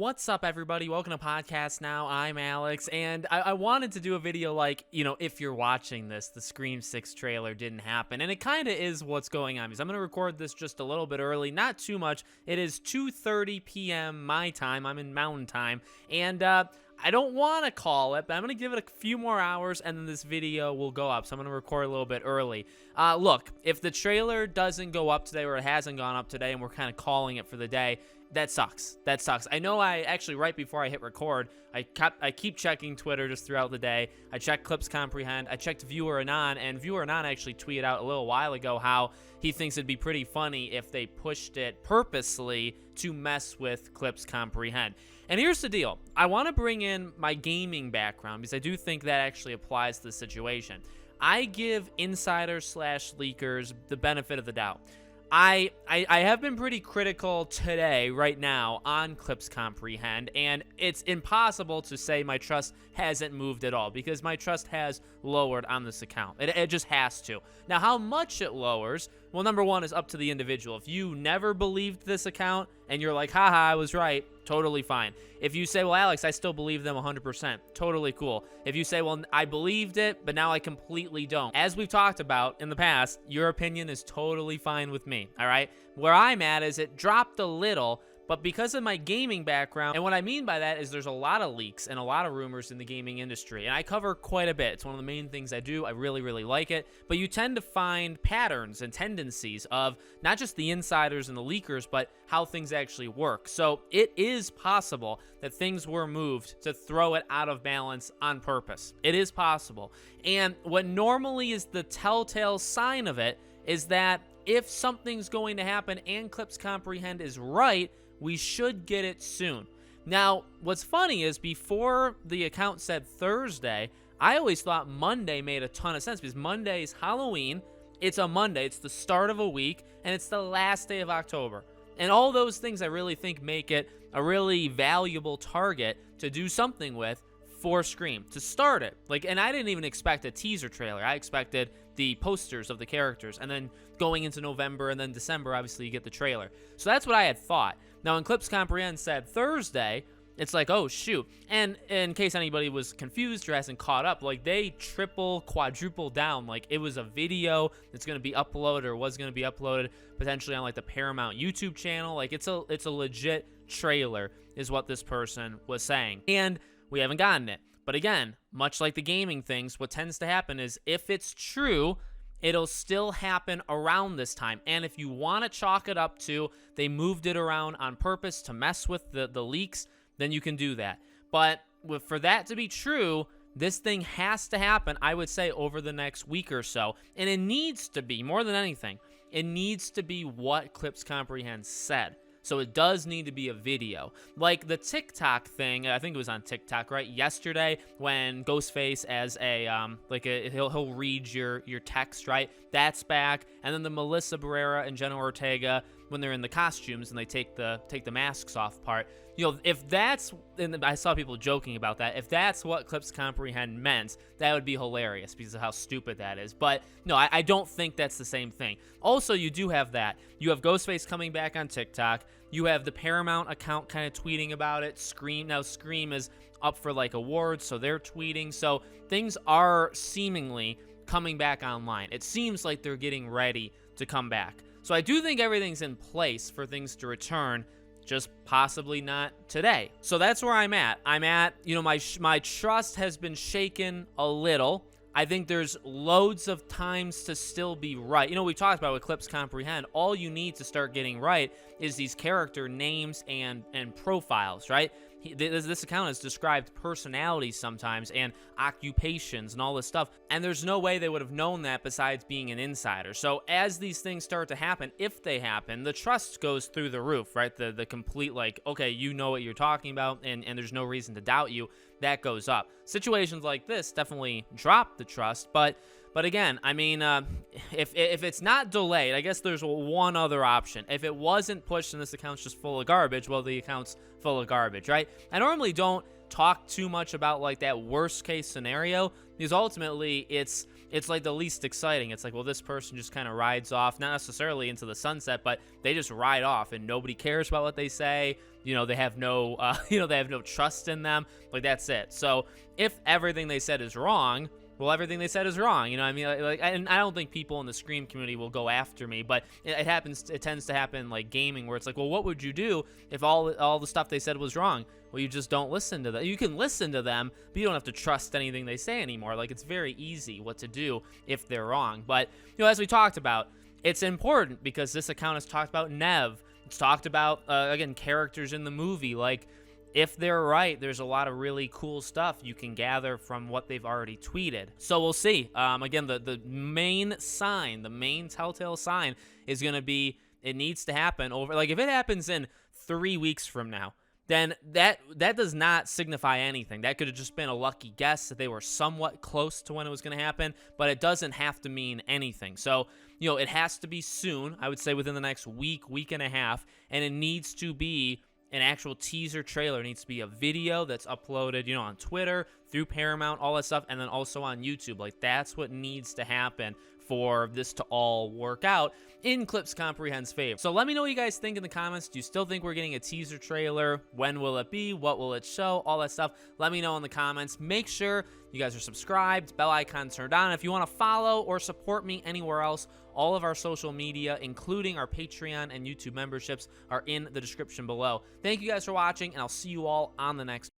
What's up, everybody? Welcome to Podcast Now. I'm Alex, and I wanted to do a video like, if you're watching this, the Scream 6 trailer didn't happen, and it kind of is what's going on, because I'm going to record this just a little bit early, not too much. It is 2:30 p.m. my time. I'm in Mountain Time, and I don't want to call it, but I'm going to give it a few more hours, and then this video will go up, so I'm going to record a little bit early. Look, if the trailer doesn't go up today, or it hasn't gone up today, and we're kind of calling it for the day, that sucks. That sucks. I know I actually, right before I hit record, I keep checking Twitter just throughout the day. I checked Clips Comprehend. I checked Viewer Anon, and Viewer Anon actually tweeted out a little while ago how he thinks it'd be pretty funny if they pushed it purposely to mess with Clips Comprehend. And here's the deal. I want to bring in my gaming background because I do think that actually applies to the situation. I give insiders / leakers the benefit of the doubt. I have been pretty critical today, right now, on Clips Comprehend, and it's impossible to say my trust hasn't moved at all, because my trust has lowered on this account. It just has to. Now, how much it lowers, well, number one, is up to the individual. If you never believed this account, and you're like, haha, I was right, totally fine. If you say, well, Alex, I still believe them 100%, totally cool. If you say, well, I believed it, but now I completely don't. As we've talked about in the past, your opinion is totally fine with me, all right? Where I'm at is it dropped a little, but because of my gaming background, and what I mean by that is there's a lot of leaks and a lot of rumors in the gaming industry, and I cover quite a bit. It's one of the main things I do. I really, really like it, but you tend to find patterns and tendencies of not just the insiders and the leakers, but how things actually work. So it is possible that things were moved to throw it out of balance on purpose. It is possible. And what normally is the telltale sign of it is that if something's going to happen and Clips Comprehend is right, we should get it soon. Now, what's funny is before the account said Thursday, I always thought Monday made a ton of sense because Monday is Halloween. It's a Monday. It's the start of a week, and it's the last day of October. And all those things I really think make it a really valuable target to do something with for Scream, to start it. And I didn't even expect a teaser trailer. I expected the posters of the characters, and then going into November and then December, obviously you get the trailer. So that's what I had thought. Now, when Clips Comprehend said Thursday, it's like, oh, shoot. And in case anybody was confused or hasn't caught up, they quadruple down. It was a video that's going to be uploaded or was going to be uploaded potentially on, the Paramount YouTube channel. It's a legit trailer is what this person was saying. And we haven't gotten it. But again, much like the gaming things, what tends to happen is if it's true, it'll still happen around this time. And if you want to chalk it up to they moved it around on purpose to mess with the leaks, then you can do that. But for that to be true, this thing has to happen, I would say, over the next week or so. And it needs to be, more than anything, it needs to be what Clips Comprehend said. So it does need to be a video. Like the TikTok thing, I think it was on TikTok, right? Yesterday, when Ghostface as he'll read your text, right? That's back. And then the Melissa Barrera and Jenna Ortega, when they're in the costumes and they take the masks off part. If that's, and I saw people joking about that, if that's what Clips Comprehend meant, that would be hilarious because of how stupid that is. But no, I don't think that's the same thing. Also, you do have that. You have Ghostface coming back on TikTok. You have the Paramount account kind of tweeting about it. Scream is up for awards, so they're tweeting. So things are seemingly coming back online. It seems like they're getting ready to come back. So I do think everything's in place for things to return, just possibly not today. So that's where I'm at. My trust has been shaken a little. I think there's loads of times to still be right. We talked about with Clips Comprehend, all you need to start getting right is these character names and profiles, right? This account has described personalities sometimes and occupations and all this stuff, and there's no way they would have known that besides being an insider. So as these things start to happen, if they happen, the trust goes through the roof, right? The complete, okay, you know what you're talking about, and there's no reason to doubt you. That goes up. Situations like this definitely drop the trust, but again, if it's not delayed, I guess there's one other option. If it wasn't pushed and this account's just full of garbage, well, the account's full of garbage, right? I normally don't talk too much about that worst case scenario because ultimately it's the least exciting. It's well, this person just kind of rides off, not necessarily into the sunset, but they just ride off and nobody cares about what they say. they have no, they have no trust in them. Like, that's it. So if everything they said is wrong, well, everything they said is wrong. You know what I mean? And I don't think people in the Scream community will go after me, but it tends to happen like gaming, where it's like, well, what would you do if all the stuff they said was wrong? Well, you just don't listen to them. You can listen to them, but you don't have to trust anything they say anymore. Like, it's very easy what to do if they're wrong. But, as we talked about, it's important because this account has talked about Nev. It's talked about, again, characters in the movie. Like, if they're right, there's a lot of really cool stuff you can gather from what they've already tweeted. So we'll see. Again, the main sign, the main telltale sign is going to be, it needs to happen over, like, if it happens in 3 weeks from now, then that does not signify anything. That could have just been a lucky guess that they were somewhat close to when it was going to happen, but it doesn't have to mean anything. So, it has to be soon. I would say within the next week and a half, and it needs to be an actual teaser trailer. It needs to be a video that's uploaded, on Twitter, through Paramount, all that stuff, and then also on YouTube. Like, that's what needs to happen for this to all work out in Clips Comprehend's favor. So let me know what you guys think in the comments. Do you still think we're getting a teaser trailer? When will it be? What will it show? All that stuff. Let me know in the comments. Make sure you guys are subscribed, bell icon turned on. If you want to follow or support me anywhere else, all of our social media, including our Patreon and YouTube memberships, are in the description below. Thank you guys for watching, and I'll see you all on the next